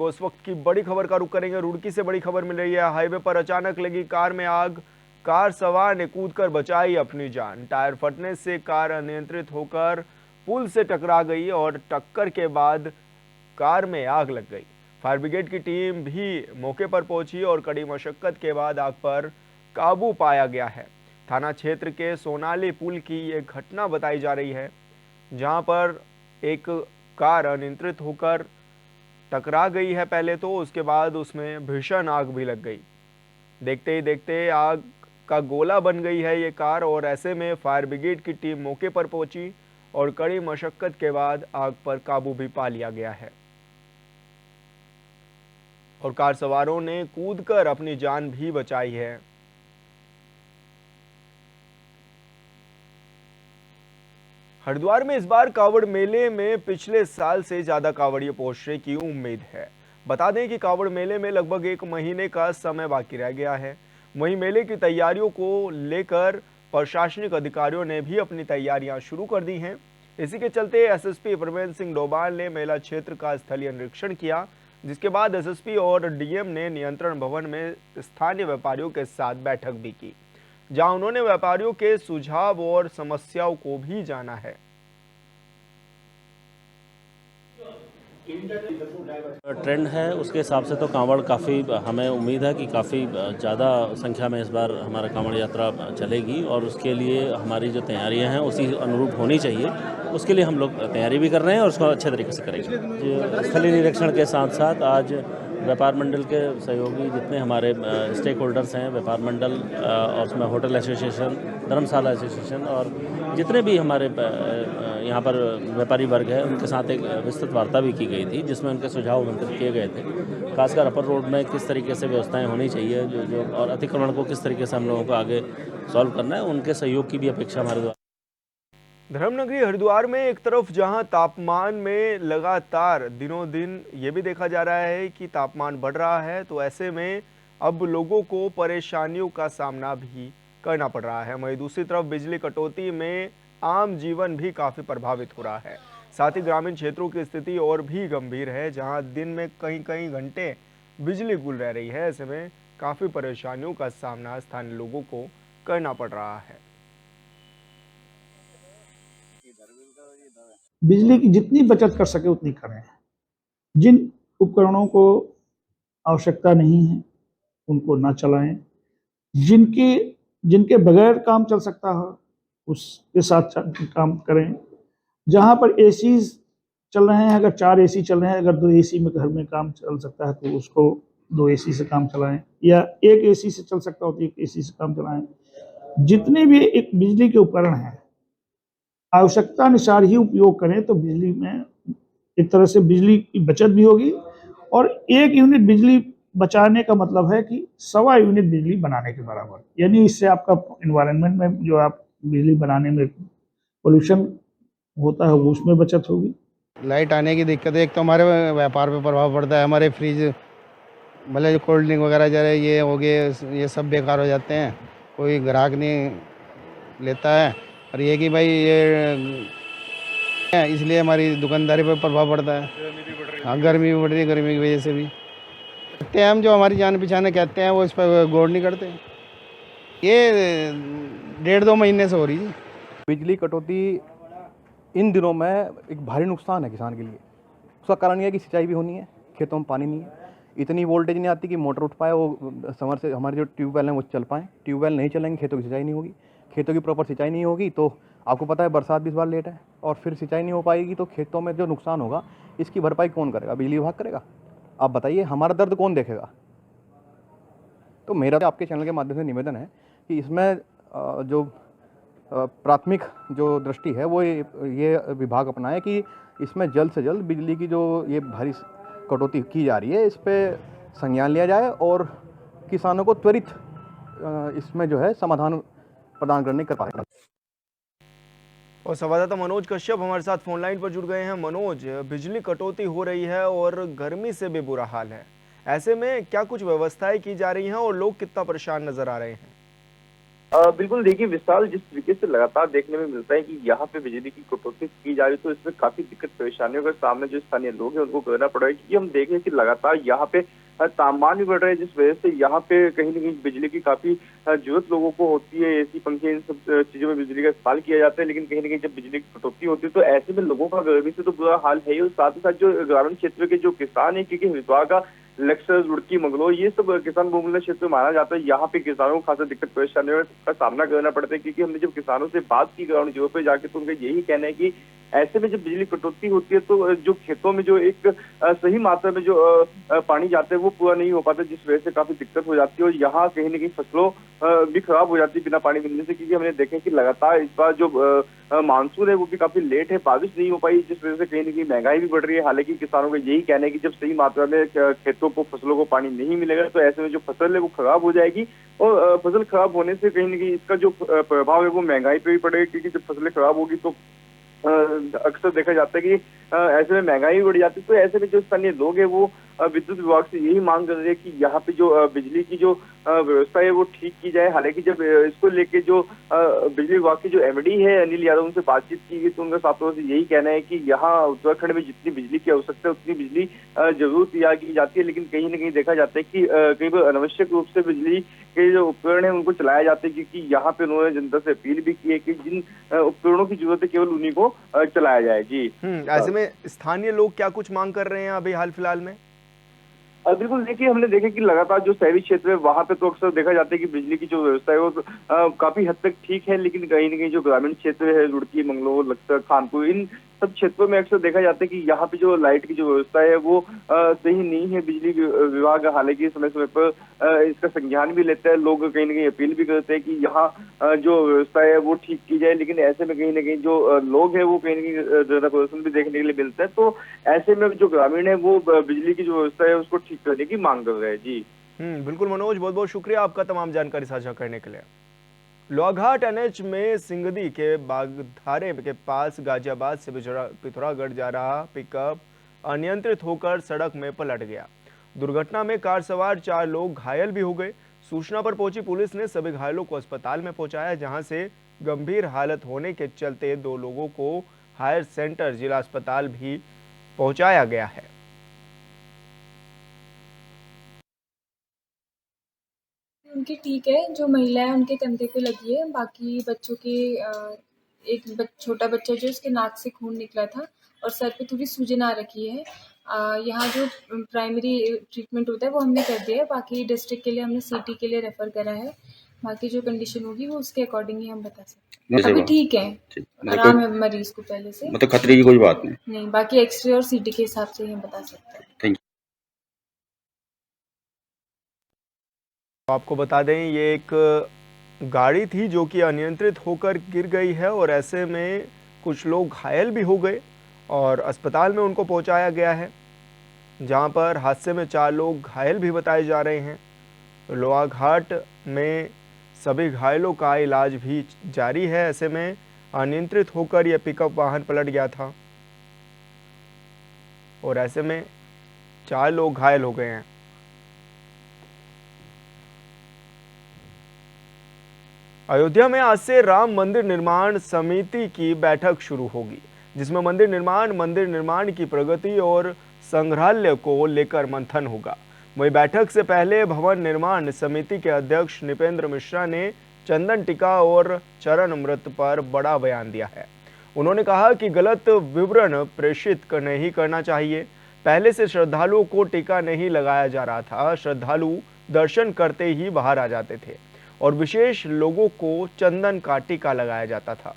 उस वक्त की बड़ी खबर का रुख करेंगे। रुड़की से बड़ी खबर मिल रही है। हाईवे पर अचानक लगी कार में आग। कार सवार ने कूदकर बचाई अपनी जान। टायर फटने से कार अनियंत्रित होकर पुल से टकरा गई और टक्कर के बाद कार में आग लग गई। फायर ब्रिगेड की टीम भी मौके पर पहुंची और कड़ी मशक्कत के बाद आग पर काबू पाया गया है। थाना क्षेत्र के सोनाली पुल की ये घटना बताई जा रही है, जहां पर एक कार अनियंत्रित होकर टकरा गई है पहले तो, उसके बाद उसमें भीषण आग भी लग गई। देखते ही देखते आग का गोला बन गई है ये कार और ऐसे में फायर ब्रिगेड की टीम मौके पर पहुंची और कड़ी मशक्कत के बाद आग पर काबू भी पा लिया गया है और कार सवारों ने कूदकर अपनी जान भी बचाई है। हरिद्वार में इस बार कांवड़ मेले में पिछले साल से ज्यादा कांवड़िए पहुंचने की उम्मीद है। बता दें कि कांवड़ मेले में लगभग 1 महीने का समय बाकी रह गया है। वहीं मेले की तैयारियों को लेकर प्रशासनिक अधिकारियों ने भी अपनी तैयारियां शुरू कर दी हैं। इसी के चलते एसएसपी प्रवीण सिंह डोभाल ने मेला क्षेत्र का स्थलीय निरीक्षण किया, जिसके बाद एसएसपी और डीएम ने नियंत्रण भवन में स्थानीय व्यापारियों के साथ बैठक भी की, जहां उन्होंने व्यापारियों के सुझाव और समस्याओं को भी जाना है। ट्रेंड है उसके हिसाब से तो कांवड़ काफ़ी, हमें उम्मीद है कि काफ़ी ज़्यादा संख्या में इस बार हमारा कांवड़ यात्रा चलेगी और उसके लिए हमारी जो तैयारियां हैं उसी अनुरूप होनी चाहिए। उसके लिए हम लोग तैयारी भी कर रहे हैं और उसको अच्छे तरीके से करेंगे। स्थलीय निरीक्षण के साथ साथ आज व्यापार मंडल के सहयोगी जितने हमारे स्टेक होल्डर्स हैं, व्यापार मंडल और उसमें होटल एसोसिएशन, धर्मशाला एसोसिएशन और जितने भी हमारे यहाँ पर व्यापारी वर्ग है, उनके साथ एक विस्तृत वार्ता भी की गई थी, जिसमें उनके सुझाव आमंत्रित किए गए थे। खासकर अपर रोड में किस तरीके से व्यवस्थाएं होनी चाहिए जो और अतिक्रमण को किस तरीके से हम लोगों को आगे सॉल्व करना है, उनके सहयोग की भी अपेक्षा हमारे द्वारा। धर्मनगरी हरिद्वार में एक तरफ जहां तापमान में लगातार दिनों दिन ये भी देखा जा रहा है कि तापमान बढ़ रहा है, तो ऐसे में अब लोगों को परेशानियों का सामना भी करना पड़ रहा है। वहीं दूसरी तरफ बिजली कटौती में आम जीवन भी काफ़ी प्रभावित हो रहा है। साथ ही ग्रामीण क्षेत्रों की स्थिति और भी गंभीर है, जहां दिन में कई कई घंटे बिजली गुल रह रही है। ऐसे में काफ़ी परेशानियों का सामना स्थानीय लोगों को करना पड़ रहा है। बिजली की जितनी बचत कर सके उतनी करें। जिन उपकरणों को आवश्यकता नहीं है उनको ना चलाएं। जिनके बगैर काम चल सकता हो उसके साथ काम करें। जहां पर एसी चल रहे हैं, अगर 4 एसी चल रहे हैं, अगर 2 एसी में घर में काम चल सकता है तो उसको 2 एसी से काम चलाएं, या 1 एसी से चल सकता हो तो 1 एसी से काम चलाएं। जितने भी एक बिजली के उपकरण हैं आवश्यकता अनुसार ही उपयोग करें, तो बिजली में एक तरह से बिजली की बचत भी होगी और 1 यूनिट बिजली बचाने का मतलब है कि 1.25 यूनिट बिजली बनाने के बराबर। यानी इससे आपका एनवायरनमेंट में जो आप बिजली बनाने में पोल्यूशन होता है वो उसमें बचत होगी। लाइट आने की दिक्कत है, एक तो हमारे व्यापार पे प्रभाव पड़ता है। हमारे फ्रिज भले जो कोल्ड ड्रिंक वगैरह जा रहे ये हो गए, ये सब बेकार हो जाते हैं, कोई ग्राहक नहीं लेता है। और ये कि भाई ये इसलिए हमारी दुकानदारी पर प्रभाव पड़ता है। हाँ, गर्मी भी बढ़ रही है, गर्मी की वजह से भी हम जो हमारी जान पहचान कहते हैं वो इस पर गौर नहीं करते। ये 1.5-2 महीने से हो रही है। बिजली कटौती इन दिनों में एक भारी नुकसान है किसान के लिए। उसका कारण यह है कि सिंचाई भी होनी है, खेतों में पानी नहीं है, इतनी वोल्टेज नहीं आती कि मोटर उठ पाए, वो समर से हमारे जो ट्यूबवेल हैं वो चल पाएँ। ट्यूबवेल नहीं चलेंगे, खेतों की सिंचाई नहीं होगी। खेतों की प्रॉपर सिंचाई नहीं होगी तो आपको पता है बरसात भी इस बार लेट है और फिर सिंचाई नहीं हो पाएगी तो खेतों में जो नुकसान होगा इसकी भरपाई कौन करेगा? बिजली विभाग करेगा। आप बताइए, हमारा दर्द कौन देखेगा? तो मेरा आपके चैनल के माध्यम से निवेदन है कि इसमें जो प्राथमिक जो दृष्टि है वो ये विभाग अपनाए कि इसमें जल्द से जल्द बिजली की जो ये भारी कटौती की जा रही है इस पर संज्ञान लिया जाए और किसानों को त्वरित इसमें जो है समाधान प्रदान करने का पाएगा। और संवाददाता मनोज कश्यप हमारे साथ फोन लाइन पर जुड़ गए हैं। मनोज, बिजली कटौती हो रही है और गर्मी से भी बुरा हाल है, ऐसे में क्या कुछ व्यवस्थाएं की जा रही हैं और लोग कितना परेशान नजर आ रहे हैं? बिल्कुल देखिए विशाल, जिस तरीके से लगातार देखने में मिलता है कि यहाँ पे बिजली की कटौती की जा रही है, तो इसमें काफी दिक्कत परेशानियों का सामने जो स्थानीय लोग हैं उनको करना पड़ रहा है, क्योंकि हम देख रहे हैं कि लगातार यहाँ पे तापमान भी बढ़ रहा है, जिस वजह से यहाँ पे कहीं न कहीं बिजली की काफी जरूरत लोगों को होती है। एसी, पंखे, इन सब चीजों में बिजली का इस्तेमाल किया जाता है, लेकिन कहीं न कहीं जब बिजली की कटौती होती है तो ऐसे में लोगों का गर्मी से तो बुरा हाल है ही, और साथ ही साथ जो ग्रामीण क्षेत्र के जो किसान है, क्योंकि हरिद्वार का लक्सर, रुड़की, मंगलौर, ये सब किसान बहुमूल्य क्षेत्र में माना जाता है। यहाँ पे किसानों को खासा दिक्कत परेशानियों का सामना करना पड़ता है, क्योंकि हमने जब किसानों से बात की ग्राउंड जीरो पे जाके, तो उनका यही कहना है कि ऐसे में जब बिजली कटौती होती है तो जो खेतों में जो एक सही मात्रा में जो पानी जाता है वो पूरा नहीं हो पाता, जिस वजह से काफी दिक्कत हो जाती है, और यहाँ कहीं न कहीं फसलों भी खराब हो जाती है बिना पानी मिलने से, क्योंकि हमने देखा कि लगातार इस बार जो मानसून है वो भी काफी लेट है, बारिश नहीं हो पाई, जिस वजह से कहीं न कहीं महंगाई भी बढ़ रही है। हालांकि किसानों का यही कहना है कि जब सही मात्रा में खेतों को, फसलों को पानी नहीं मिलेगा तो ऐसे में जो फसल है वो खराब हो जाएगी, और फसल खराब होने से कहीं न कहीं इसका जो प्रभाव है वो महंगाई पे भी पड़ेगा, क्योंकि जब फसलें खराब होगी तो अक्सर देखा जाता है कि ऐसे में महंगाई भी बढ़ जाती है। तो ऐसे में जो स्थानीय लोग हैं वो विद्युत विभाग से यही मांग कर रहे हैं कि यहाँ पे जो बिजली की जो व्यवस्था है वो ठीक की जाए। हालांकि जब इसको लेके जो बिजली विभाग के जो एमडी है अनिल यादव, उनसे बातचीत की गई तो उनका साफ तौर से यही कहना है कि यहाँ उत्तराखंड में जितनी बिजली की आवश्यकता है उतनी बिजली जरूर तैयार की जाती है, लेकिन कहीं न कहीं देखा जाता है कि कई बार अनावश्यक रूप से बिजली के जो उपकरण है उनको चलाए जाते हैं, क्योंकि यहाँ पे उन्होंने जनता से अपील भी की है कि जिन उपकरणों की जरूरत है केवल उन्हीं को चलाया जाए। जी, ऐसे में स्थानीय लोग क्या कुछ मांग कर रहे हैं अभी हाल फिलहाल में? बिल्कुल देखिए, हमने देखा कि लगातार जो शहरी क्षेत्र है वहां पे तो अक्सर देखा जाता है कि बिजली की जो व्यवस्था है वो काफी हद तक ठीक है, लेकिन कहीं न कहीं जो ग्रामीण क्षेत्र है, रुड़की, मंगलौर, लक्सर, खानपुर, इन सब क्षेत्रों में अक्सर देखा जाता है कि यहाँ पे जो लाइट की जो व्यवस्था है वो सही नहीं है। बिजली विभाग हालांकि समय समय पर इसका संज्ञान भी लेता है, लोग कहीं न कहीं अपील भी करते हैं कि यहाँ जो व्यवस्था है वो ठीक की जाए, लेकिन ऐसे में कहीं न कहीं जो लोग हैं वो कहीं न कहीं ज्यादा प्रदर्शन भी देखने के लिए मिलता है। तो ऐसे में जो ग्रामीण है वो बिजली की जो व्यवस्था है उसको ठीक करने की मांग कर रहे हैं। जी, बिल्कुल मनोज, बहुत बहुत शुक्रिया आपका तमाम जानकारी साझा करने के लिए। लोहाघाट एनएच में सिंगदी के बागधारे के पास गाजियाबाद से पिथौरागढ़ जा रहा पिकअप अनियंत्रित होकर सड़क में पलट गया। दुर्घटना में कार सवार 4 लोग घायल भी हो गए। सूचना पर पहुंची पुलिस ने सभी घायलों को अस्पताल में पहुंचाया, जहां से गंभीर हालत होने के चलते 2 लोगों को हायर सेंटर जिला अस्पताल भी पहुंचाया गया है। उनकी ठीक है, जो महिला है उनके कंधे पे लगी है, बाकी बच्चों के एक छोटा बच्चा जो उसके नाक से खून निकला था और सर पे थोड़ी सूजन आ रखी है। यहाँ जो प्राइमरी ट्रीटमेंट होता है वो हमने कर दिया है, बाकी डिस्ट्रिक्ट के लिए हमने सीटी के लिए रेफर करा है। बाकी जो कंडीशन होगी वो उसके अकॉर्डिंग ही हम बता सकते हैं। अभी ठीक है, आराम है मरीज को पहले से, मतलब खतरे की कोई बात नहीं। बाकी एक्सरे और सीटी के हिसाब से ही हम बता सकते हैं। Thank you. आपको बता दें ये एक गाड़ी थी जो कि अनियंत्रित होकर गिर गई है, और ऐसे में कुछ लोग घायल भी हो गए और अस्पताल में उनको पहुंचाया गया है, जहां पर हादसे में 4 लोग घायल भी बताए जा रहे हैं। लोहाघाट में सभी घायलों का इलाज भी जारी है। ऐसे में अनियंत्रित होकर यह पिकअप वाहन पलट गया था और ऐसे में 4 लोग घायल हो गए हैं। अयोध्या में आज से राम मंदिर निर्माण समिति की बैठक शुरू होगी, जिसमें मंदिर निर्माण की प्रगति और संग्रहालय को लेकर मंथन होगा। वहीं बैठक से पहले भवन निर्माण समिति के अध्यक्ष नृपेंद्र मिश्रा ने चंदन टीका और चरण अमृत पर बड़ा बयान दिया है। उन्होंने कहा कि गलत विवरण प्रेषित नहीं करना चाहिए। पहले से श्रद्धालुओं को टीका नहीं लगाया जा रहा था, श्रद्धालु दर्शन करते ही बाहर आ जाते थे और विशेष लोगों को चंदन का टीका लगाया जाता था।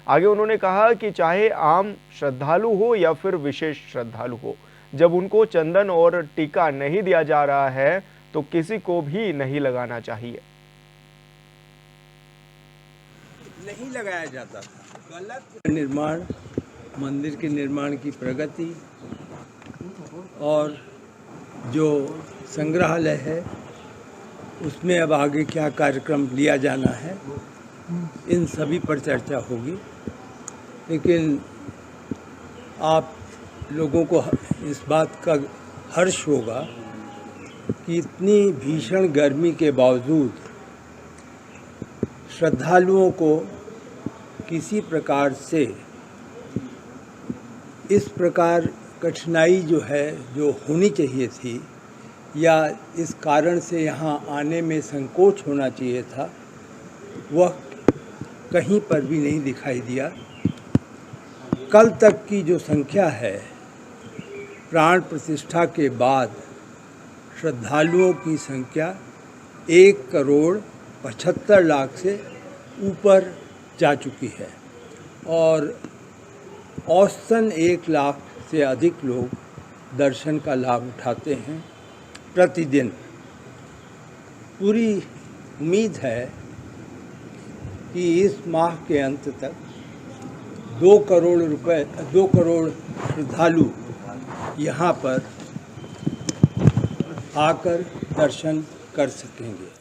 आगे उन्होंने कहा कि चाहे आम श्रद्धालु हो या फिर विशेष श्रद्धालु हो, जब उनको चंदन और टीका नहीं दिया जा रहा है तो किसी को भी नहीं लगाना चाहिए। नहीं लगाया जाता था। गलत निर्माण, मंदिर के निर्माण की प्रगति और जो संग्रहालय है उसमें अब आगे क्या कार्यक्रम लिया जाना है, इन सभी पर चर्चा होगी। लेकिन आप लोगों को इस बात का हर्ष होगा कि इतनी भीषण गर्मी के बावजूद श्रद्धालुओं को किसी प्रकार से इस प्रकार कठिनाई जो है जो होनी चाहिए थी या इस कारण से यहाँ आने में संकोच होना चाहिए था, वह कहीं पर भी नहीं दिखाई दिया। कल तक की जो संख्या है प्राण प्रतिष्ठा के बाद श्रद्धालुओं की संख्या 1,75,00,000 से ऊपर जा चुकी है और औसतन 1 लाख से अधिक लोग दर्शन का लाभ उठाते हैं प्रतिदिन। पूरी उम्मीद है कि इस माह के अंत तक 2 करोड़ श्रद्धालु यहाँ पर आकर दर्शन कर सकेंगे।